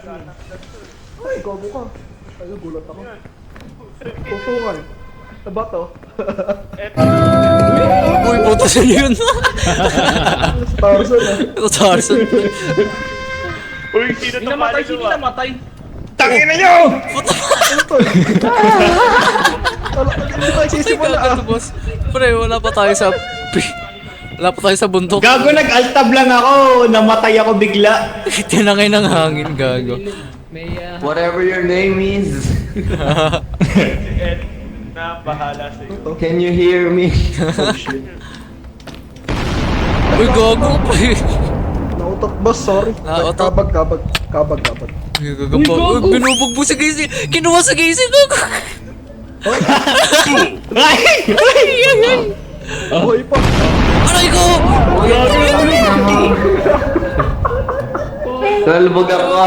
Ay, gogo ka. Ay, gulat ako. Tutungan. Sa bato. Uy, puto siya yun. Tarzan ah. Tarzan. Uy, sino to Namatay, sino namatay? Tangin na nyo! Ano to? Hindi tayo sisimula ah. Gago, boss. Pre, wala pa tayo sa... Wala pa tayo sa bundok. Gago, nag-altab lang ako. Namatay ako bigla. Tinangay ng hangin, gago. Whatever your name is, Si Ed na bahala sa iyo. can you hear me? Uy, gago. Nautot boss, sorry. Nautot. Kabag. Gago. Binubog mo si Casey. Kinuha si Casey, gago. Ay! Buhay pa. Aray ko! Talbog ako.